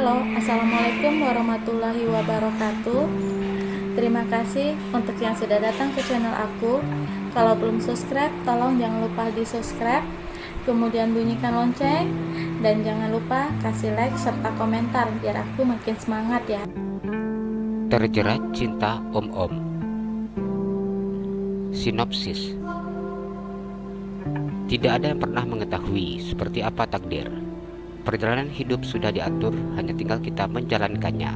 Halo, Assalamualaikum warahmatullahi wabarakatuh. Terima kasih untuk yang sudah datang ke channel aku. Kalau belum subscribe, tolong jangan lupa di subscribe, kemudian bunyikan lonceng, dan jangan lupa kasih like serta komentar biar aku makin semangat ya. Terjerat cinta om-om. Sinopsis. Tidak ada yang pernah mengetahui seperti apa takdir. Perjalanan hidup sudah diatur, hanya tinggal kita menjalankannya.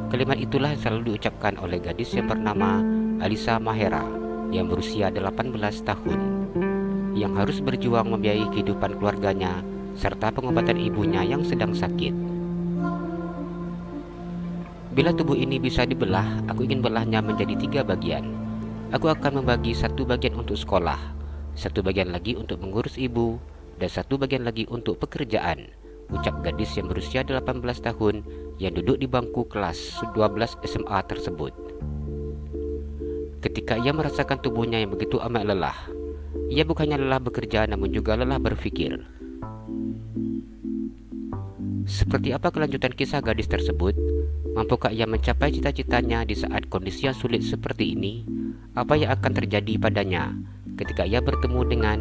Kalimat itulah yang selalu diucapkan oleh gadis yang bernama Alisa Mahera yang berusia 18 tahun, yang harus berjuang membiayai kehidupan keluarganya serta pengobatan ibunya yang sedang sakit. Bila tubuh ini bisa dibelah, aku ingin belahnya menjadi 3 bagian. Aku akan membagi 1 bagian untuk sekolah, 1 bagian lagi untuk mengurus ibu, dan 1 bagian lagi untuk pekerjaan, ucap gadis yang berusia 18 tahun yang duduk di bangku kelas 12 SMA tersebut. Ketika ia merasakan tubuhnya yang begitu amat lelah, ia bukannya lelah bekerja namun juga lelah berpikir. Seperti apa kelanjutan kisah gadis tersebut? Mampukah ia mencapai cita-citanya di saat kondisi yang sulit seperti ini? Apa yang akan terjadi padanya ketika ia bertemu dengan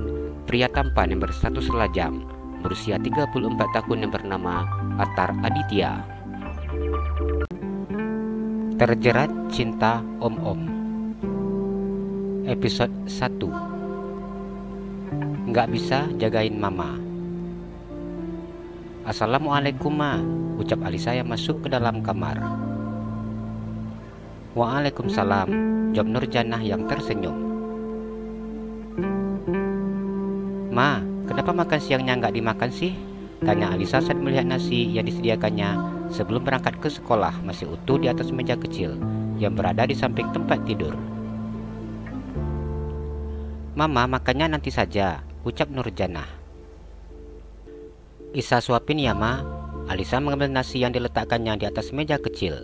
pria tampan yang berstatus lajang berusia 34 tahun yang bernama Atar Aditya? Terjerat cinta om-om. Episode 1. Nggak bisa jagain mama. Assalamualaikum ma, ucap Alisa yang masuk ke dalam kamar. Waalaikumsalam, jawab Nurjanah yang tersenyum. Ma, kenapa makan siangnya nggak dimakan sih? Tanya Alisa saat melihat nasi yang disediakannya sebelum berangkat ke sekolah masih utuh di atas meja kecil yang berada di samping tempat tidur. Mama, makannya nanti saja, ucap Nurjanah. Isa suapin ya ma. Alisa mengambil nasi yang diletakkannya di atas meja kecil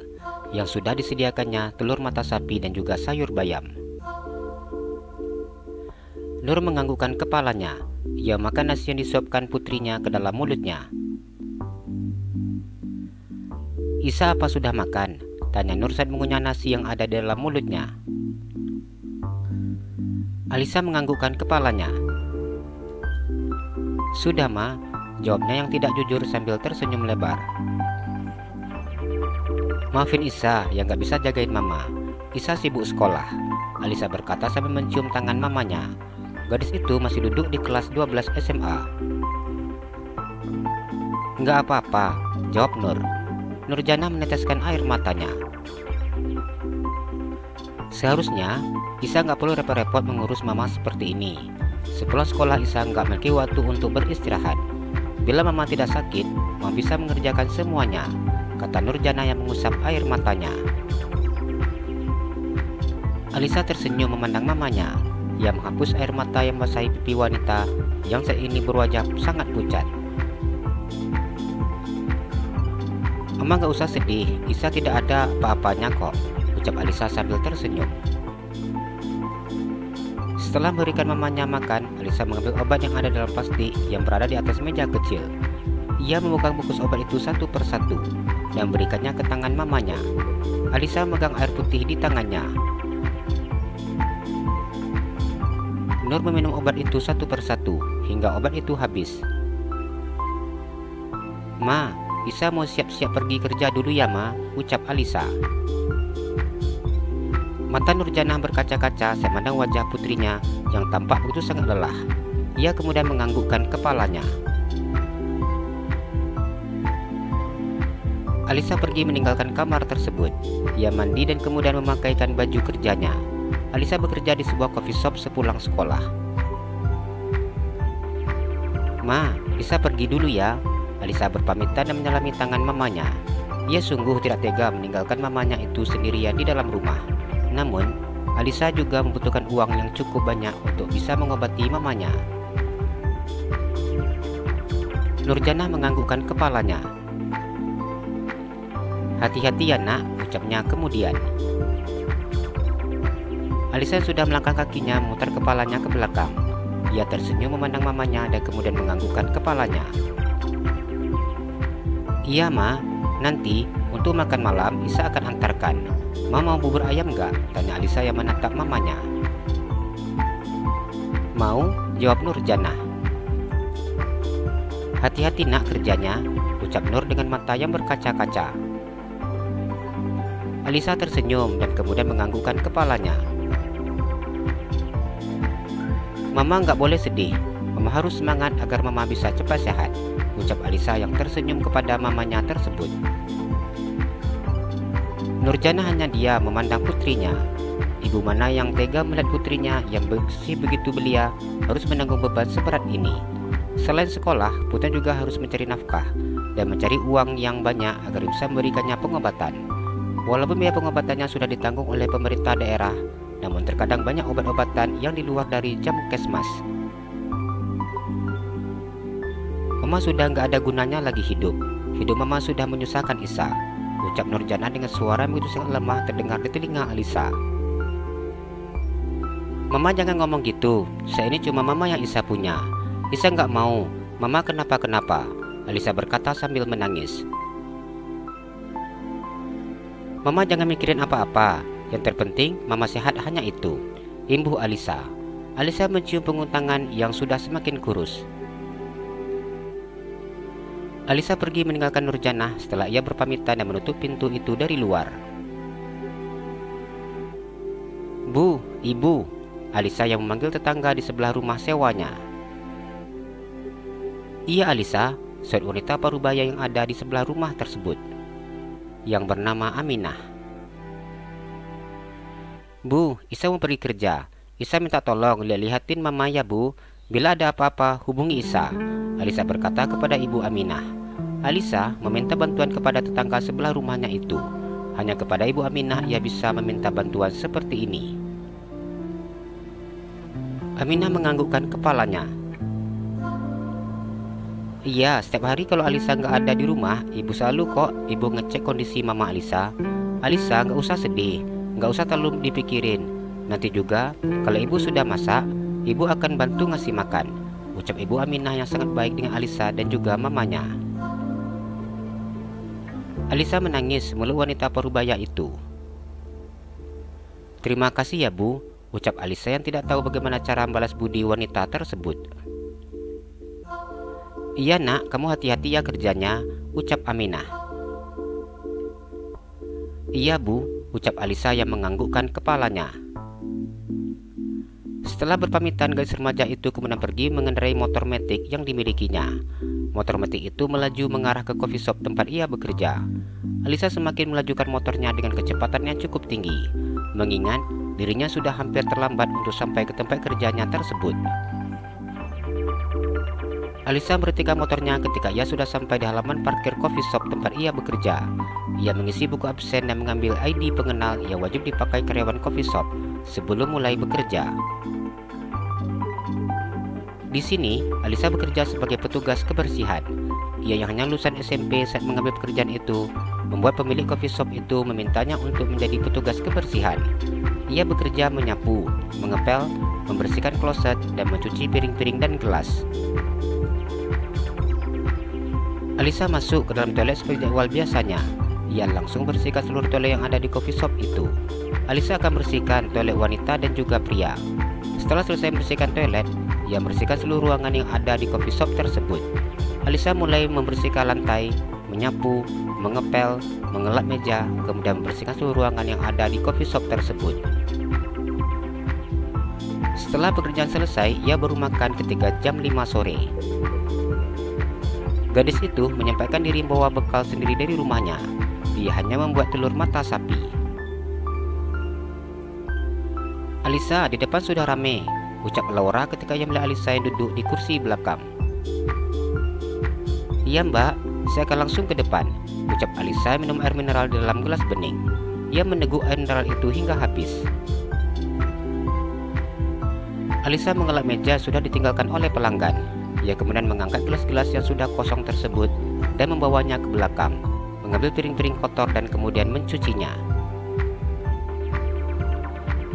yang sudah disediakannya telur mata sapi dan juga sayur bayam. Nur menganggukkan kepalanya. Ia makan nasi yang disuapkan putrinya ke dalam mulutnya. Isa, apa sudah makan? Tanya Nur saat mengunyah nasi yang ada di dalam mulutnya. Alisa menganggukkan kepalanya. Sudah ma, jawabnya yang tidak jujur sambil tersenyum lebar. Maafin Isa yang gak bisa jagain mama. Isa sibuk sekolah, Alisa berkata sambil mencium tangan mamanya. Gadis itu masih duduk di kelas 12 SMA. Nggak apa-apa, jawab Nur. Nurjanah meneteskan air matanya. Seharusnya Isa nggak perlu repot-repot mengurus mama seperti ini. Sepulang sekolah Isa nggak memiliki waktu untuk beristirahat. Bila mama tidak sakit, mama bisa mengerjakan semuanya, kata Nurjanah yang mengusap air matanya. Alisa tersenyum memandang mamanya. Ia menghapus air mata yang membasahi pipi wanita yang saat ini berwajah sangat pucat. Mama gak usah sedih, Isa tidak ada apa-apanya kok, ucap Alisa sambil tersenyum. Setelah memberikan mamanya makan, Alisa mengambil obat yang ada dalam plastik yang berada di atas meja kecil. Ia membuka bungkus obat itu satu persatu dan memberikannya ke tangan mamanya. Alisa memegang air putih di tangannya. Nur meminum obat itu satu persatu hingga obat itu habis. Ma, Isa mau siap-siap pergi kerja dulu ya ma, ucap Alisa. Mata Nurjanah berkaca-kaca memandang wajah putrinya yang tampak begitu sangat lelah. Ia kemudian menganggukkan kepalanya. Alisa pergi meninggalkan kamar tersebut. Ia mandi dan kemudian memakaikan baju kerjanya. Alisa bekerja di sebuah coffee shop sepulang sekolah. Ma, Isa pergi dulu ya. Alisa berpamitan dan menyelami tangan mamanya. Ia sungguh tidak tega meninggalkan mamanya itu sendirian di dalam rumah. Namun, Alisa juga membutuhkan uang yang cukup banyak untuk bisa mengobati mamanya. Nurjanah menganggukkan kepalanya. Hati-hati ya nak, ucapnya kemudian. Alisa sudah melangkah kakinya memutar kepalanya ke belakang. Ia tersenyum memandang mamanya dan kemudian menganggukkan kepalanya. Iya ma, Nanti untuk makan malam Isa akan antarkan. Mama mau bubur ayam nggak? Tanya Alisa yang menatap mamanya. Mau, jawab Nurjana. Hati-hati nak kerjanya, ucap Nur dengan mata yang berkaca-kaca. Alisa tersenyum dan kemudian menganggukkan kepalanya. Mama nggak boleh sedih. Mama harus semangat agar Mama bisa cepat sehat, ucap Alisa yang tersenyum kepada mamanya tersebut. Nurjana hanya diam memandang putrinya. Ibu mana yang tega melihat putrinya yang begitu belia harus menanggung beban seberat ini. Selain sekolah, putrinya juga harus mencari nafkah dan mencari uang yang banyak agar bisa memberikannya pengobatan. Walaupun biaya pengobatannya sudah ditanggung oleh pemerintah daerah, namun terkadang banyak obat-obatan yang di luar dari jam kesmas. Mama sudah nggak ada gunanya lagi hidup. Hidup Mama sudah menyusahkan Isa, ucap Nurjana dengan suara yang begitu sangat lemah terdengar di telinga Alisa. Mama jangan ngomong gitu. Saya ini cuma Mama yang Isa punya. Isa nggak mau. Mama kenapa-kenapa, Alisa berkata sambil menangis. Mama jangan mikirin apa-apa. Yang terpenting Mama sehat, hanya itu, imbuh Alisa. Alisa mencium punggung tangan yang sudah semakin kurus. Alisa pergi meninggalkan Nurjana setelah ia berpamitan dan menutup pintu itu dari luar. Bu, ibu, Alisa yang memanggil tetangga di sebelah rumah sewanya. Iya Alisa, seorang wanita parubaya yang ada di sebelah rumah tersebut, yang bernama Aminah. Bu, Isa mau pergi kerja. Isa minta tolong lihatin Mama ya Bu. Bila ada apa-apa hubungi Isa, Alisa berkata kepada Ibu Aminah. Alisa meminta bantuan kepada tetangga sebelah rumahnya itu. Hanya kepada Ibu Aminah ia bisa meminta bantuan seperti ini. Aminah menganggukkan kepalanya. Iya, setiap hari kalau Alisa nggak ada di rumah, Ibu selalu kok Ibu ngecek kondisi Mama Alisa. Alisa nggak usah sedih, nggak usah terlalu dipikirin. Nanti juga kalau Ibu sudah masak, Ibu akan bantu ngasih makan, ucap Ibu Aminah yang sangat baik dengan Alisa dan juga mamanya. Alisa menangis meluk wanita parubaya itu. Terima kasih ya Bu, ucap Alisa yang tidak tahu bagaimana cara membalas budi wanita tersebut. Iya nak, kamu hati-hati ya kerjanya, ucap Aminah. Iya Bu, ucap Alisa yang menganggukkan kepalanya. Setelah berpamitan, gadis remaja itu kemudian pergi mengendarai motor metik yang dimilikinya. Motor metik itu melaju mengarah ke coffee shop tempat ia bekerja. Alisa semakin melajukan motornya dengan kecepatan yang cukup tinggi, mengingat dirinya sudah hampir terlambat untuk sampai ke tempat kerjanya tersebut. Alisa berhentikan motornya ketika ia sudah sampai di halaman parkir coffee shop tempat ia bekerja. Ia mengisi buku absen dan mengambil ID pengenal yang wajib dipakai karyawan coffee shop sebelum mulai bekerja. Di sini, Alisa bekerja sebagai petugas kebersihan. Ia yang hanya lulusan SMP saat mengambil pekerjaan itu, membuat pemilik coffee shop itu memintanya untuk menjadi petugas kebersihan. Ia bekerja menyapu, mengepel, membersihkan kloset, dan mencuci piring-piring dan gelas. Alisa masuk ke dalam toilet seperti jadwal biasanya. Ia langsung bersihkan seluruh toilet yang ada di coffee shop itu. Alisa akan bersihkan toilet wanita dan juga pria. Setelah selesai membersihkan toilet, ia membersihkan seluruh ruangan yang ada di coffee shop tersebut. Alisa mulai membersihkan lantai, menyapu, mengepel, mengelap meja, kemudian membersihkan seluruh ruangan yang ada di coffee shop tersebut. Setelah pekerjaan selesai, ia baru makan ketika jam 5 sore. Gadis itu menyampaikan diri membawa bekal sendiri dari rumahnya. Dia hanya membuat telur mata sapi. Alisa, di depan sudah rame, ucap Laura ketika ia melihat Alisa yang duduk di kursi belakang. Iya mbak, saya akan langsung ke depan, ucap Alisa minum air mineral di dalam gelas bening. Ia meneguk air mineral itu hingga habis. Alisa mengelak meja sudah ditinggalkan oleh pelanggan. Ia kemudian mengangkat gelas-gelas yang sudah kosong tersebut dan membawanya ke belakang, mengambil piring-piring kotor dan kemudian mencucinya.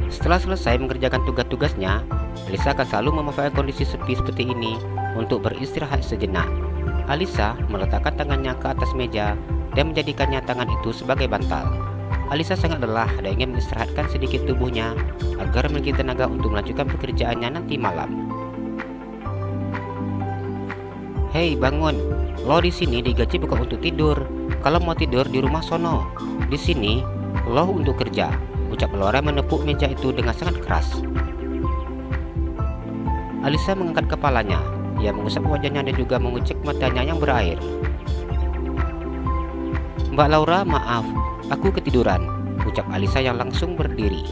Setelah selesai mengerjakan tugas-tugasnya, Alisa akan selalu memanfaatkan kondisi sepi seperti ini untuk beristirahat sejenak. Alisa meletakkan tangannya ke atas meja dan menjadikannya tangan itu sebagai bantal. Alisa sangat lelah dan ingin mengistirahatkan sedikit tubuhnya agar memiliki tenaga untuk melanjutkan pekerjaannya nanti malam. Hei, bangun. Lo di sini digaji bukan untuk tidur. Kalau mau tidur di rumah sono. Di sini lo untuk kerja, ucap Laura menepuk meja itu dengan sangat keras. Alisa mengangkat kepalanya. Ia mengusap wajahnya dan juga mengucek matanya yang berair. Mbak Laura, maaf, aku ketiduran, ucap Alisa yang langsung berdiri.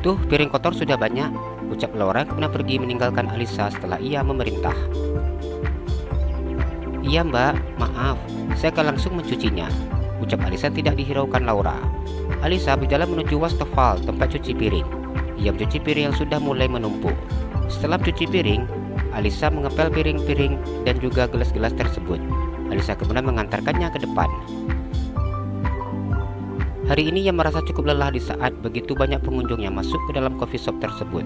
Tuh, piring kotor sudah banyak, ucap Laura kemudian pergi meninggalkan Alisa setelah ia memerintah. Iya mbak, maaf, saya akan langsung mencucinya, ucap Alisa tidak dihiraukan Laura. Alisa berjalan menuju wastafel, tempat cuci piring. Ia mencuci piring yang sudah mulai menumpuk. Setelah mencuci piring, Alisa mengepel piring-piring dan juga gelas-gelas tersebut. Alisa kemudian mengantarkannya ke depan. Hari ini ia merasa cukup lelah di saat begitu banyak pengunjung yang masuk ke dalam coffee shop tersebut.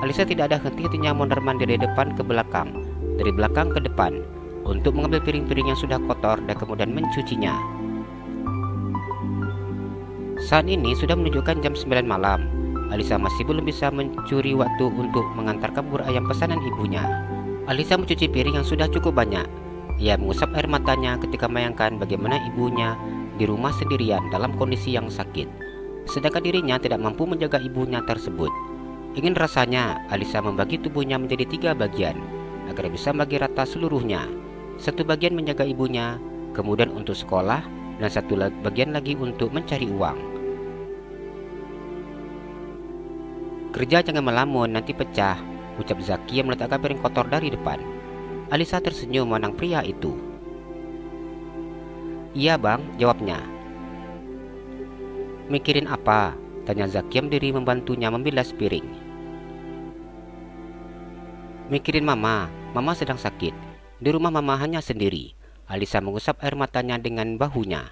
Alisa tidak ada henti-hentinya mondar-mandir dari depan ke belakang, dari belakang ke depan, untuk mengambil piring-piring yang sudah kotor dan kemudian mencucinya. Saat ini sudah menunjukkan jam 9 malam. Alisa masih belum bisa mencuri waktu untuk mengantarkan bubur ayam pesanan ibunya. Alisa mencuci piring yang sudah cukup banyak. Ia mengusap air matanya ketika membayangkan bagaimana ibunya di rumah sendirian dalam kondisi yang sakit, sedangkan dirinya tidak mampu menjaga ibunya tersebut. Ingin rasanya Alisa membagi tubuhnya menjadi 3 bagian agar bisa bagi rata seluruhnya. Satu bagian menjaga ibunya, kemudian untuk sekolah, dan satu bagian lagi untuk mencari uang. Kerja jangan melamun, nanti pecah, ucap Zaki yang meletakkan piring kotor dari depan. Alisa tersenyum memandang pria itu. Iya bang, jawabnya. Mikirin apa? Tanya Zaki yang berdiri membantunya membilas piring. Mikirin mama, mama sedang sakit. Di rumah mama hanya sendiri. Alisa mengusap air matanya dengan bahunya.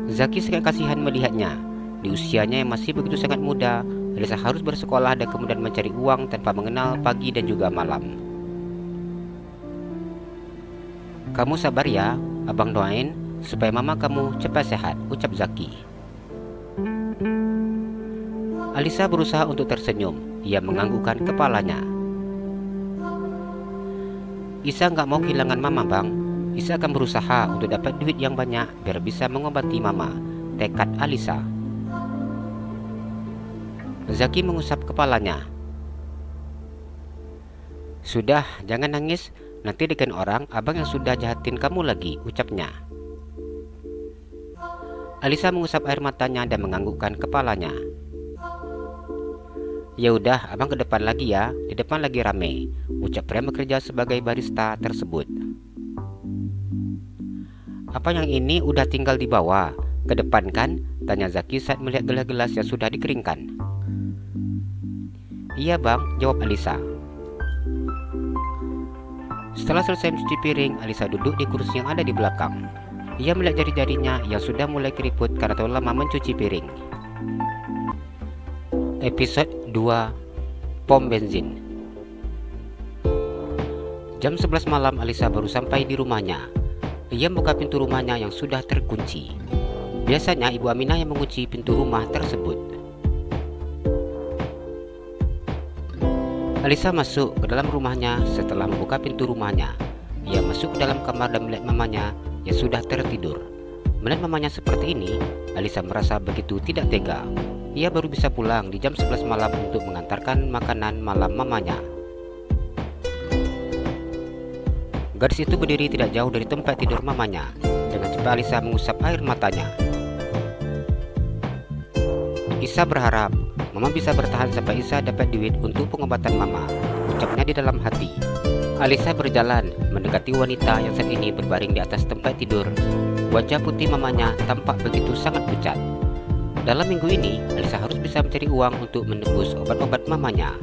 Zaki sangat kasihan melihatnya. Di usianya yang masih begitu sangat muda, Alisa harus bersekolah dan kemudian mencari uang tanpa mengenal pagi dan juga malam. Kamu sabar ya, abang doain supaya mama kamu cepat sehat, ucap Zaki. Alisa berusaha untuk tersenyum. Ia menganggukkan kepalanya. Isa nggak mau kehilangan mama bang. Isa akan berusaha untuk dapat duit yang banyak biar bisa mengobati mama, tekad Alisa. Zaki mengusap kepalanya. Sudah, jangan nangis. Nanti dikain orang abang yang sudah jahatin kamu lagi, ucapnya. Alisa mengusap air matanya dan menganggukkan kepalanya. Ya udah, abang ke depan lagi ya. Di depan lagi rame, ucap pria bekerja sebagai barista tersebut. Apa yang ini udah tinggal dibawa ke depan kan? Tanya Zaki saat melihat gelas-gelas yang sudah dikeringkan. Iya bang, jawab Alisa. Setelah selesai mencuci piring, Alisa duduk di kursi yang ada di belakang. Ia melihat jari-jarinya yang sudah mulai keriput karena terlalu lama mencuci piring. Episode 2, Pom bensin. Jam 11 malam Alisa baru sampai di rumahnya. Ia membuka pintu rumahnya yang sudah terkunci. Biasanya Ibu Aminah yang mengunci pintu rumah tersebut. Alisa masuk ke dalam rumahnya setelah membuka pintu rumahnya. Ia masuk ke dalam kamar dan melihat mamanya yang sudah tertidur. Melihat mamanya seperti ini, Alisa merasa begitu tidak tega. Ia baru bisa pulang di jam 11 malam untuk mengantarkan makanan malam mamanya. Gadis itu berdiri tidak jauh dari tempat tidur mamanya. Dengan cepat Alisa mengusap air matanya. Isa berharap mama bisa bertahan sampai Isa dapat duit untuk pengobatan mama, ucapnya di dalam hati. Alisa berjalan mendekati wanita yang saat ini berbaring di atas tempat tidur. Wajah putih mamanya tampak begitu sangat pucat. Dalam minggu ini, Alisa harus bisa mencari uang untuk menebus obat-obat mamanya.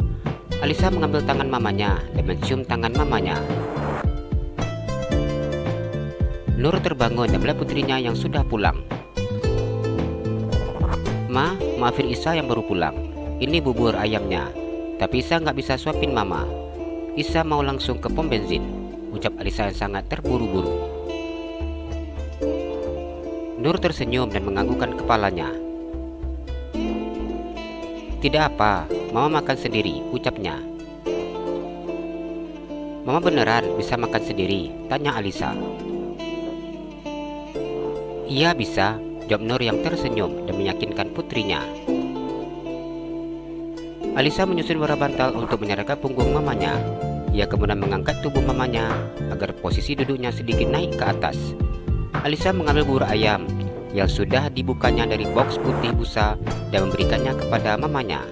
Alisa mengambil tangan mamanya dan mencium tangan mamanya. Nur terbangun dan melihat putrinya yang sudah pulang. Ma, maafin Isa yang baru pulang. Ini bubur ayamnya. Tapi Isa nggak bisa suapin mama. Isa mau langsung ke pom bensin. ucap Alisa yang sangat terburu-buru. Nur tersenyum dan menganggukkan kepalanya. Tidak apa, Mama makan sendiri, ucapnya. Mama beneran bisa makan sendiri? Tanya Alisa. Iya bisa, jawab Nur yang tersenyum dan meyakinkan putrinya. Alisa menyusun bola bantal untuk menyerangkan punggung mamanya. Ia kemudian mengangkat tubuh mamanya agar posisi duduknya sedikit naik ke atas. Alisa mengambil bubur ayam yang sudah dibukanya dari box putih busa dan memberikannya kepada mamanya.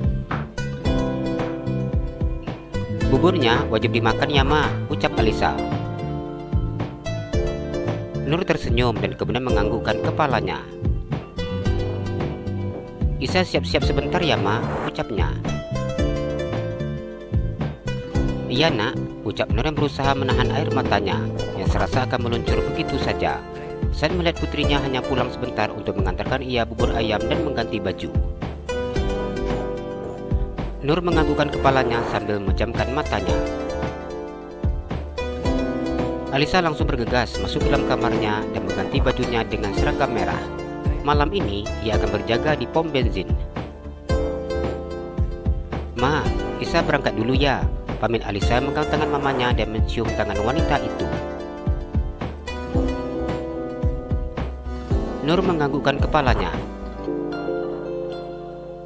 Buburnya wajib dimakan ya Ma, ucap Alisa. Nur tersenyum dan kemudian menganggukkan kepalanya. Isa siap-siap sebentar ya Ma, ucapnya. Iya nak, ucap Nur yang berusaha menahan air matanya yang serasa akan meluncur begitu saja saat melihat putrinya hanya pulang sebentar untuk mengantarkan ia bubur ayam dan mengganti baju. Nur menganggukkan kepalanya sambil memejamkan matanya. Alisa langsung bergegas masuk ke dalam kamarnya dan mengganti bajunya dengan seragam merah. Malam ini ia akan berjaga di pom bensin. Ma, Isa berangkat dulu ya, pamit Alisa memegang tangan mamanya dan mencium tangan wanita itu. Nur menganggukkan kepalanya.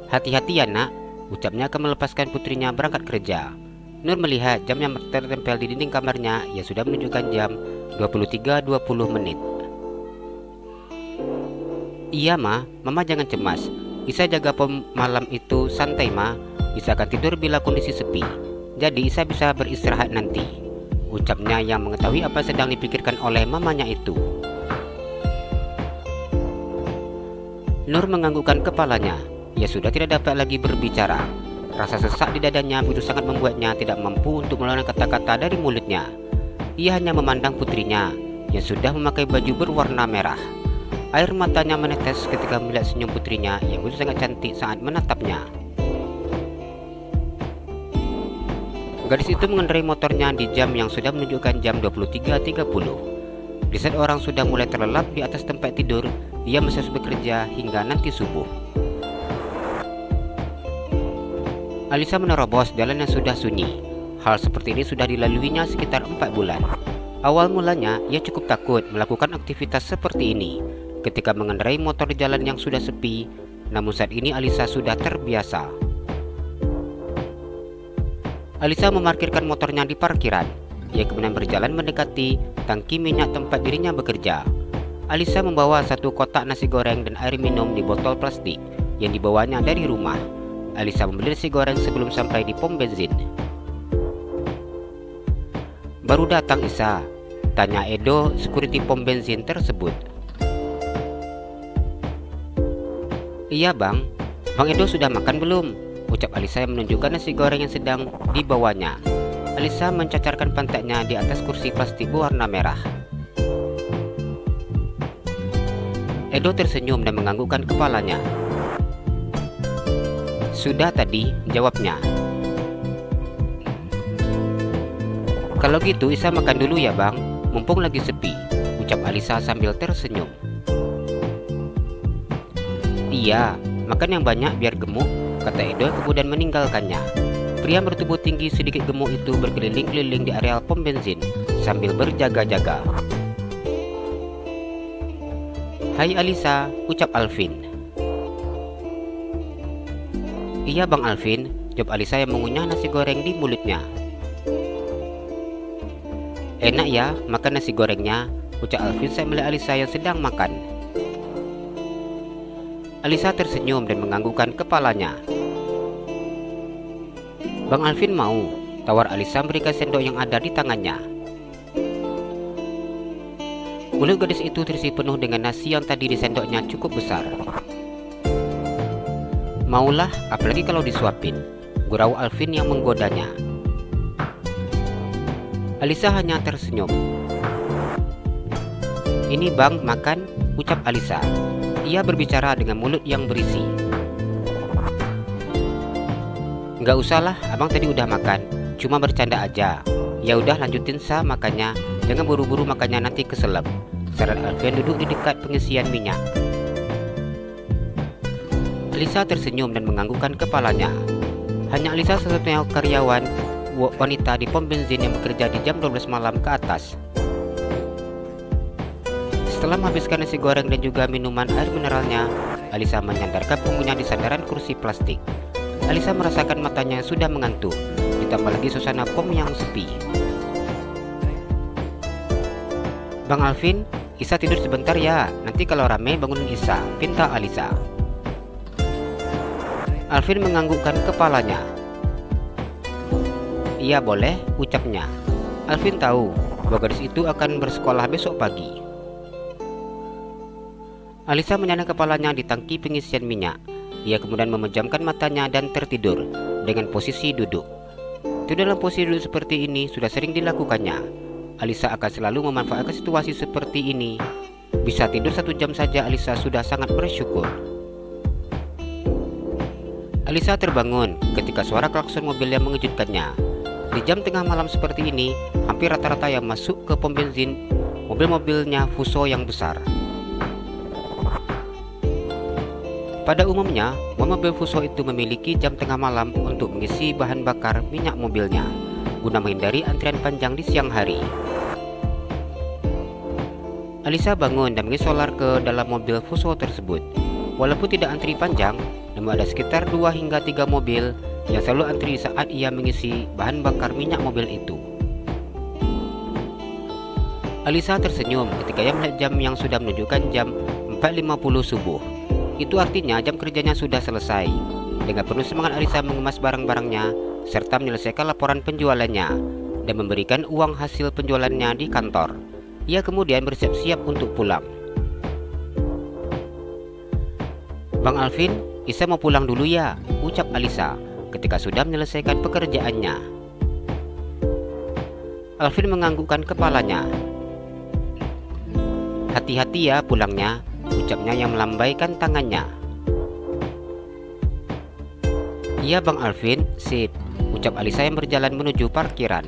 Hati-hati ya nak, ucapnya akan melepaskan putrinya berangkat kerja. Nur melihat jam yang tertempel di dinding kamarnya yang sudah menunjukkan jam 23.20 menit. Iya Ma, Mama jangan cemas. Isa jaga pom malam itu santai Ma. Isa akan tidur bila kondisi sepi. Jadi Isa bisa beristirahat nanti, ucapnya yang mengetahui apa sedang dipikirkan oleh mamanya itu. Nur menganggukkan kepalanya. Ia sudah tidak dapat lagi berbicara. Rasa sesak di dadanya begitu sangat membuatnya tidak mampu untuk mengeluarkan kata-kata dari mulutnya. Ia hanya memandang putrinya yang sudah memakai baju berwarna merah. Air matanya menetes ketika melihat senyum putrinya yang begitu sangat cantik saat menatapnya. Gadis itu mengendarai motornya di jam yang sudah menunjukkan jam 23.30. Di saat orang sudah mulai terlelap di atas tempat tidur, ia masih harus bekerja hingga nanti subuh. Alisa menerobos jalan yang sudah sunyi. Hal seperti ini sudah dilaluinya sekitar 4 bulan. Awal mulanya ia cukup takut melakukan aktivitas seperti ini ketika mengendarai motor di jalan yang sudah sepi. Namun saat ini Alisa sudah terbiasa. Alisa memarkirkan motornya di parkiran. Ia kemudian berjalan mendekati tangki minyak tempat dirinya bekerja. Alisa membawa satu kotak nasi goreng dan air minum di botol plastik yang dibawanya dari rumah. Alisa membeli nasi goreng sebelum sampai di pom bensin. Baru datang Isa, tanya Edo, security pom bensin tersebut. Iya bang, Bang Edo sudah makan belum? Ucap Alisa yang menunjukkan nasi goreng yang sedang dibawanya. Alisa mencacarkan pantatnya di atas kursi plastik berwarna merah. Edo tersenyum dan menganggukkan kepalanya. Sudah tadi, jawabnya. Kalau gitu Isa makan dulu ya bang, mumpung lagi sepi, ucap Alisa sambil tersenyum. Iya, makan yang banyak biar gemuk, kata Edo kemudian meninggalkannya. Pria bertubuh tinggi sedikit gemuk itu berkeliling-keliling di areal pom bensin sambil berjaga-jaga. Hai Alisa, ucap Alvin. Iya Bang Alvin, jawab Alisa yang mengunyah nasi goreng di mulutnya. Enak ya makan nasi gorengnya, ucap Alvin saat melihat Alisa yang sedang makan. Alisa tersenyum dan menganggukkan kepalanya. Bang Alvin mau, tawar Alisa memberikan sendok yang ada di tangannya. Mulut gadis itu terisi penuh dengan nasi yang tadi disendoknya cukup besar. Maulah, apalagi kalau disuapin, gurau Alvin yang menggodanya. Alisa hanya tersenyum. Ini bang, makan, ucap Alisa. Ia berbicara dengan mulut yang berisi. Nggak usahlah, abang tadi udah makan, cuma bercanda aja, Ya udah lanjutin Sa makannya, jangan buru-buru makannya nanti keselap, saran Alvin duduk di dekat pengisian minyak. Alisa tersenyum dan menganggukkan kepalanya. Hanya Alisa satu-satunya karyawan wanita di pom bensin yang bekerja di jam 12 malam ke atas. Setelah menghabiskan nasi goreng dan juga minuman air mineralnya, Alisa menyandarkan punggungnya di sandaran kursi plastik. Alisa merasakan matanya sudah mengantuk, ditambah lagi suasana pom yang sepi. Bang Alvin, Isa tidur sebentar ya, nanti kalau rame bangunin Isa, pinta Alisa. Alvin menganggukkan kepalanya. Iya boleh, ucapnya. Alvin tahu bahwa gadis itu akan bersekolah besok pagi. Alisa menyandang kepalanya di tangki pengisian minyak. Ia kemudian memejamkan matanya dan tertidur dengan posisi duduk. Tidur dalam posisi duduk seperti ini sudah sering dilakukannya. Alisa akan selalu memanfaatkan situasi seperti ini. Bisa tidur 1 jam saja Alisa sudah sangat bersyukur. Alisa terbangun ketika suara klakson mobil yang mengejutkannya. Di jam tengah malam seperti ini, hampir rata-rata yang masuk ke pom bensin mobil-mobilnya Fuso yang besar. Pada umumnya, mobil Fuso itu memiliki jam tengah malam untuk mengisi bahan bakar minyak mobilnya, guna menghindari antrian panjang di siang hari. Alisa bangun dan mengisi solar ke dalam mobil Fuso tersebut. Walaupun tidak antri panjang, namun ada sekitar 2 hingga 3 mobil yang selalu antri saat ia mengisi bahan bakar minyak mobil itu. Alisa tersenyum ketika ia melihat jam yang sudah menunjukkan jam 4.50 subuh. Itu artinya jam kerjanya sudah selesai. Dengan penuh semangat Alisa mengemas barang-barangnya serta menyelesaikan laporan penjualannya dan memberikan uang hasil penjualannya di kantor. Ia kemudian bersiap-siap untuk pulang. Bang Alvin, Isa mau pulang dulu ya, ucap Alisa ketika sudah menyelesaikan pekerjaannya. Alvin menganggukkan kepalanya. Hati-hati ya pulangnya, ucapnya yang melambaikan tangannya. Iya Bang Alvin, sip, ucap Alisa yang berjalan menuju parkiran.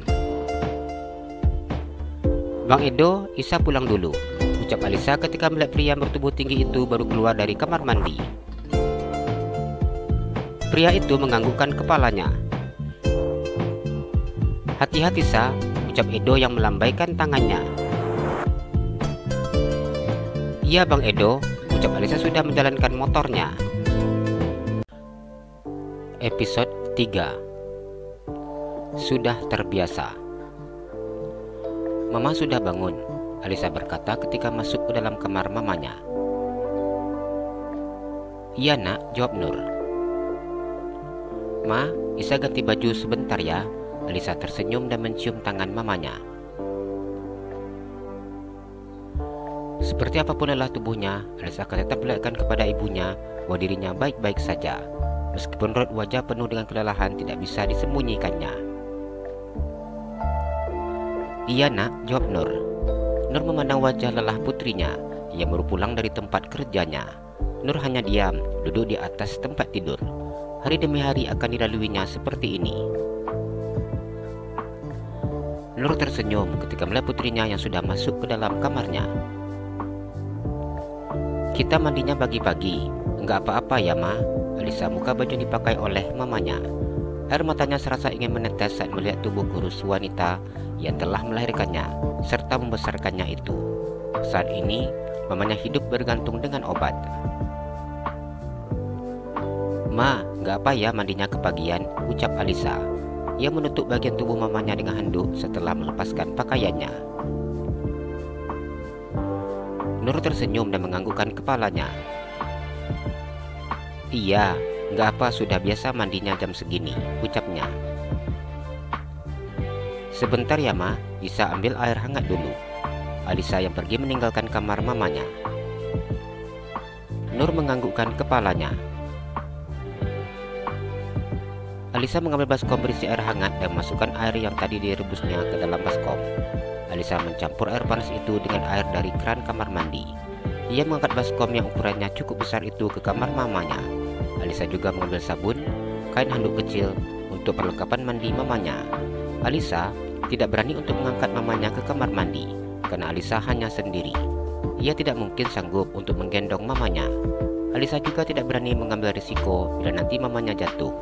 Bang Edo, Isa pulang dulu, ucap Alisa ketika melihat pria bertubuh tinggi itu baru keluar dari kamar mandi. Pria itu menganggukkan kepalanya. Hati-hati Sa, ucap Edo yang melambaikan tangannya. Iya Bang Edo, ucap Alisa sudah menjalankan motornya. Episode 3. Sudah terbiasa. Mama sudah bangun, Alisa berkata ketika masuk ke dalam kamar mamanya. Iya nak, jawab Nur. Ma, Isa ganti baju sebentar ya, Alisa tersenyum dan mencium tangan mamanya. Seperti apapun lelah tubuhnya, Alisa akan tetap melihatkan kepada ibunya bahwa dirinya baik-baik saja, meskipun raut wajah penuh dengan kelelahan tidak bisa disembunyikannya. Iya nak, jawab Nur. Nur memandang wajah lelah putrinya yang baru pulang dari tempat kerjanya. Nur hanya diam, duduk di atas tempat tidur. Hari demi hari akan dilaluinya seperti ini. Nur tersenyum ketika melihat putrinya yang sudah masuk ke dalam kamarnya. Kita mandinya pagi-pagi, enggak apa-apa ya Ma, Alisa buka baju yang dipakai oleh mamanya. Air matanya serasa ingin menetes saat melihat tubuh kurus wanita yang telah melahirkannya serta membesarkannya itu. Saat ini, mamanya hidup bergantung dengan obat. Ma, enggak apa ya mandinya kepagian, ucap Alisa. Ia menutup bagian tubuh mamanya dengan handuk setelah melepaskan pakaiannya. Nur tersenyum dan menganggukkan kepalanya. Iya, enggak apa, sudah biasa mandinya jam segini, ucapnya. Sebentar ya Ma, Isa ambil air hangat dulu. Alisa yang pergi meninggalkan kamar mamanya. Nur menganggukkan kepalanya. Alisa mengambil baskom berisi air hangat dan memasukkan air yang tadi direbusnya ke dalam baskom. Alisa mencampur air panas itu dengan air dari keran kamar mandi. Ia mengangkat baskom yang ukurannya cukup besar itu ke kamar mamanya. Alisa juga mengambil sabun, kain handuk kecil untuk perlengkapan mandi mamanya. Alisa tidak berani untuk mengangkat mamanya ke kamar mandi karena Alisa hanya sendiri. Ia tidak mungkin sanggup untuk menggendong mamanya. Alisa juga tidak berani mengambil risiko bila nanti mamanya jatuh.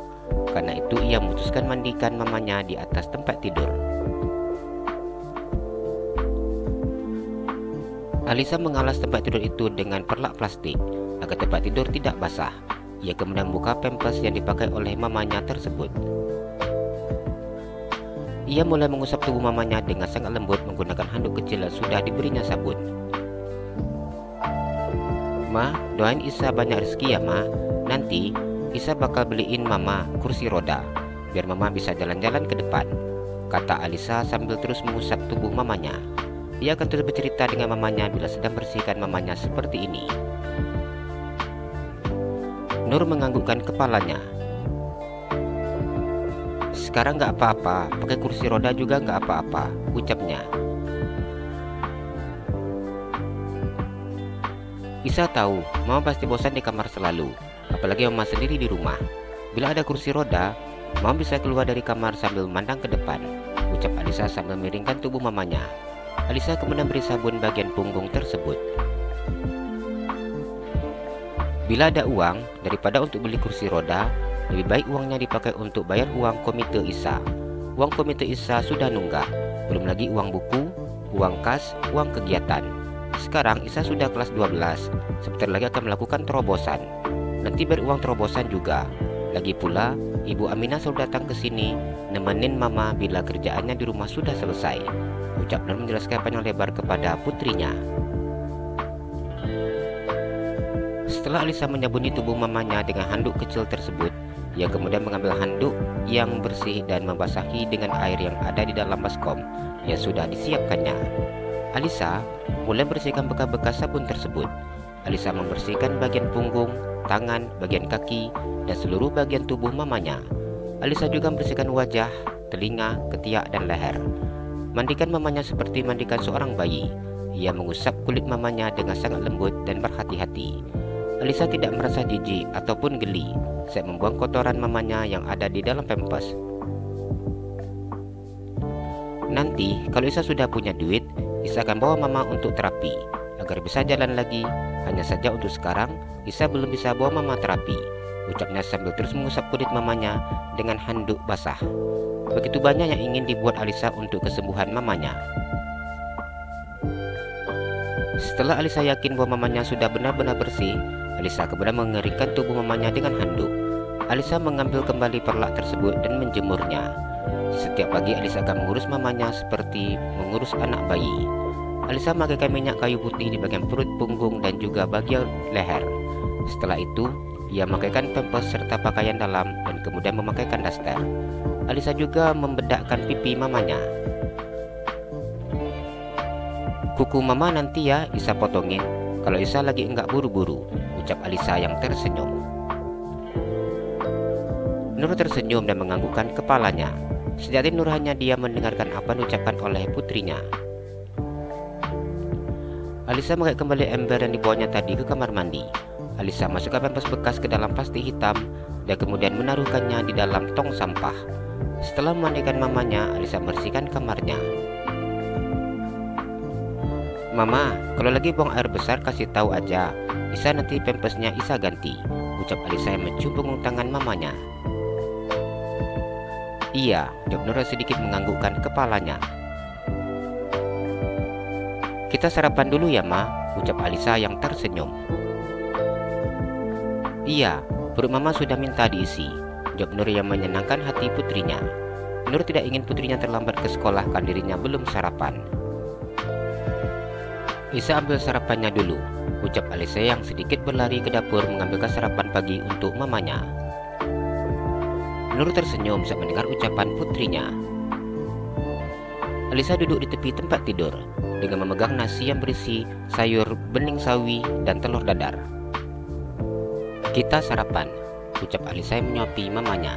Karena itu ia memutuskan mandikan mamanya di atas tempat tidur. Alisa mengalas tempat tidur itu dengan perlak plastik agar tempat tidur tidak basah. Ia kemudian membuka pampers yang dipakai oleh mamanya tersebut. Ia mulai mengusap tubuh mamanya dengan sangat lembut menggunakan handuk kecil yang sudah diberinya sabun. Ma, doain Isa banyak rezeki ya Ma. Nanti Isa bakal beliin Mama kursi roda biar Mama bisa jalan-jalan ke depan, kata Alisa sambil terus mengusap tubuh mamanya. Ia akan terus bercerita dengan mamanya bila sedang bersihkan mamanya seperti ini. Nur menganggukkan kepalanya. Sekarang gak apa-apa, pakai kursi roda juga gak apa-apa, ucapnya. Isa tahu, Mama pasti bosan di kamar selalu, apalagi Mama sendiri di rumah. Bila ada kursi roda, Mama bisa keluar dari kamar sambil memandang ke depan, ucap Alisa sambil miringkan tubuh mamanya. Alisa kemudian beri sabun bagian punggung tersebut. Bila ada uang, daripada untuk beli kursi roda, lebih baik uangnya dipakai untuk bayar uang komite Isa. Uang komite Isa sudah nunggak, belum lagi uang buku, uang kas, uang kegiatan. Sekarang Isa sudah kelas 12, sebentar lagi akan melakukan terobosan. Nanti beruang terobosan juga. Lagi pula, Ibu Aminah selalu datang ke sini nemenin Mama bila kerjaannya di rumah sudah selesai, ucap Nur menjelaskan panjang lebar kepada putrinya. Setelah Alisa menyabuni tubuh mamanya dengan handuk kecil tersebut, ia kemudian mengambil handuk yang bersih dan membasahi dengan air yang ada di dalam baskom yang sudah disiapkannya. Alisa mulai bersihkan bekas-bekas sabun tersebut. Alisa membersihkan bagian punggung, tangan, bagian kaki, dan seluruh bagian tubuh mamanya. Alisa juga membersihkan wajah, telinga, ketiak, dan leher. Mandikan mamanya seperti mandikan seorang bayi. Ia mengusap kulit mamanya dengan sangat lembut dan berhati-hati. Alisa tidak merasa jijik ataupun geli saat membuang kotoran mamanya yang ada di dalam pampers. Nanti kalau Isa sudah punya duit, Isa akan bawa Mama untuk terapi agar bisa jalan lagi. Hanya saja untuk sekarang Isa belum bisa bawa Mama terapi, ucapnya sambil terus mengusap kulit mamanya dengan handuk basah. Begitu banyak yang ingin dibuat Alisa untuk kesembuhan mamanya. Setelah Alisa yakin bahwa mamanya sudah benar-benar bersih, Alisa kemudian mengeringkan tubuh mamanya dengan handuk. Alisa mengambil kembali perlak tersebut dan menjemurnya. Setiap pagi Alisa akan mengurus mamanya seperti mengurus anak bayi. Alisa memakaikan minyak kayu putih di bagian perut, punggung, dan juga bagian leher. Setelah itu, ia memakaikan pampers serta pakaian dalam dan kemudian memakaikan daster. Alisa juga membedakkan pipi mamanya. Kuku Mama nanti ya Isa potongin kalau Isa lagi enggak buru-buru, ucap Alisa yang tersenyum. Nur tersenyum dan menganggukkan kepalanya. Sejati Nur hanya diam mendengarkan apa yang diucapkan oleh putrinya. Alisa mengangkat kembali ember yang dibawanya tadi ke kamar mandi. Alisa masukkan pampers bekas ke dalam plastik hitam dan kemudian menaruhkannya di dalam tong sampah. Setelah memandikan mamanya, Alisa membersihkan kamarnya. Mama, kalau lagi buang air besar kasih tahu aja. Isa nanti pampersnya Isa ganti, ucap Alisa yang mencium punggung tangan mamanya. Iya, jawab Nur sedikit menganggukkan kepalanya. Kita sarapan dulu ya Ma, ucap Alisa yang tersenyum. Iya, perut Mama sudah minta diisi, jawab Nur yang menyenangkan hati putrinya. Nur tidak ingin putrinya terlambat ke sekolah karena dirinya belum sarapan. Isa ambil sarapannya dulu, ucap Alisa yang sedikit berlari ke dapur mengambilkan sarapan pagi untuk mamanya. Nur tersenyum saat mendengar ucapan putrinya. Alisa duduk di tepi tempat tidur dengan memegang nasi yang berisi sayur bening sawi dan telur dadar. Kita sarapan, ucap Alisa yang menyuapi mamanya.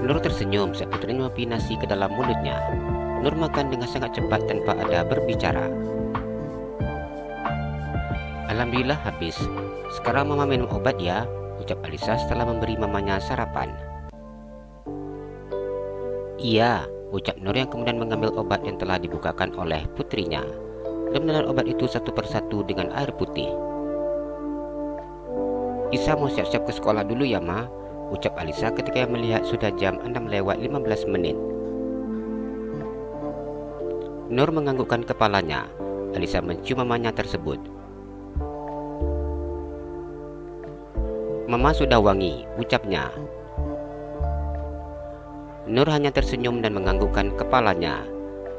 Nur tersenyum saat putrinya menyuapi nasi ke dalam mulutnya. Nur makan dengan sangat cepat tanpa ada berbicara. Alhamdulillah habis. Sekarang Mama minum obat ya, ucap Alisa setelah memberi mamanya sarapan. Iya, ucap Nur yang kemudian mengambil obat yang telah dibukakan oleh putrinya dan menelan obat itu satu persatu dengan air putih. Isa mau siap-siap ke sekolah dulu ya, Ma, ucap Alisa ketika melihat sudah jam 6:15 Nur menganggukkan kepalanya. Alisa mencium mamanya tersebut. Mama sudah wangi, ucapnya. Nur hanya tersenyum dan menganggukkan kepalanya.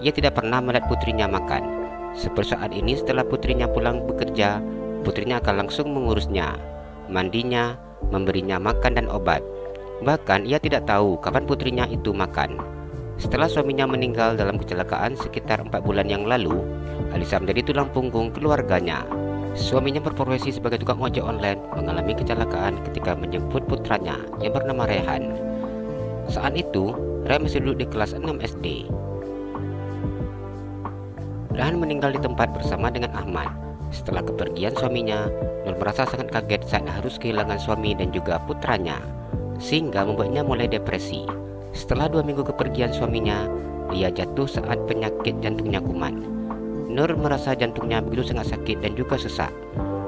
Ia tidak pernah melihat putrinya makan. Seperti saat ini setelah putrinya pulang bekerja, putrinya akan langsung mengurusnya, mandinya, memberinya makan dan obat. Bahkan ia tidak tahu kapan putrinya itu makan. Setelah suaminya meninggal dalam kecelakaan sekitar 4 bulan yang lalu, Alisa menjadi tulang punggung keluarganya. Suaminya berprofesi sebagai tukang ojek online, mengalami kecelakaan ketika menjemput putranya yang bernama Rehan. Saat itu, Rehan masih duduk di kelas 6 SD. Rehan meninggal di tempat bersama dengan Ahmad. Setelah kepergian suaminya, Nur merasa sangat kaget saat harus kehilangan suami dan juga putranya, sehingga membuatnya mulai depresi. Setelah 2 minggu kepergian suaminya, ia jatuh saat penyakit jantungnya kumat. Nur merasa jantungnya begitu sangat sakit dan juga sesak.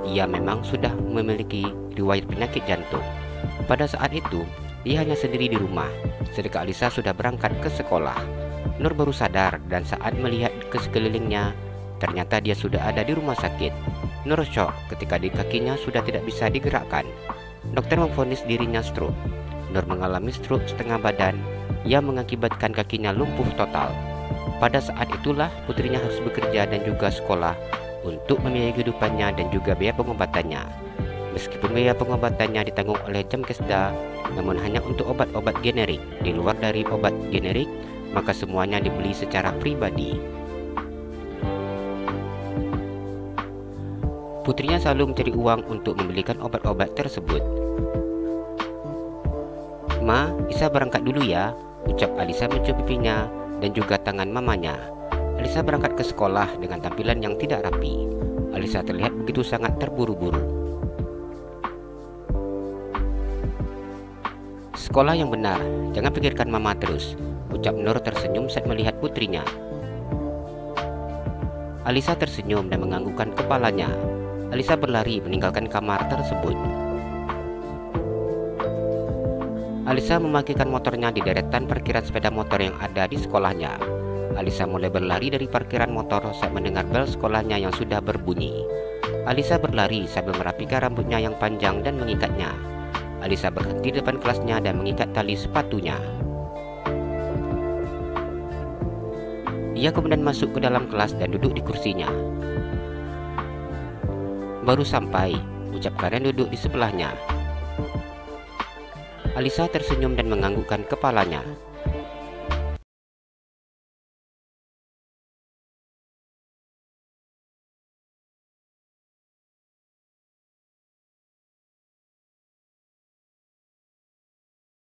Ia memang sudah memiliki riwayat penyakit jantung. Pada saat itu, ia hanya sendiri di rumah, sedangkan Alisa sudah berangkat ke sekolah. Nur baru sadar dan saat melihat ke sekelilingnya, ternyata dia sudah ada di rumah sakit. Nur syok ketika di kakinya sudah tidak bisa digerakkan. Dokter memvonis dirinya stroke. Nur mengalami stroke setengah badan yang mengakibatkan kakinya lumpuh total. Pada saat itulah putrinya harus bekerja dan juga sekolah untuk membiayai kehidupannya dan juga biaya pengobatannya. Meskipun biaya pengobatannya ditanggung oleh Jamkesda, namun hanya untuk obat-obat generik. Di luar dari obat generik, maka semuanya dibeli secara pribadi. Putrinya selalu mencari uang untuk membelikan obat-obat tersebut. Ma, Isa berangkat dulu ya, ucap Alisa mencium pipinya dan juga tangan mamanya. Alisa berangkat ke sekolah dengan tampilan yang tidak rapi. Alisa terlihat begitu sangat terburu-buru. Sekolah yang benar, jangan pikirkan mama terus, ucap Nur tersenyum saat melihat putrinya. Alisa tersenyum dan menganggukkan kepalanya. Alisa berlari meninggalkan kamar tersebut. Alisa memarkirkan motornya di deretan parkiran sepeda motor yang ada di sekolahnya. Alisa mulai berlari dari parkiran motor saat mendengar bel sekolahnya yang sudah berbunyi. Alisa berlari sambil merapikan rambutnya yang panjang dan mengikatnya. Alisa berhenti di depan kelasnya dan mengikat tali sepatunya. Ia kemudian masuk ke dalam kelas dan duduk di kursinya. Baru sampai, ucap Karen duduk di sebelahnya. Alisa tersenyum dan menganggukkan kepalanya.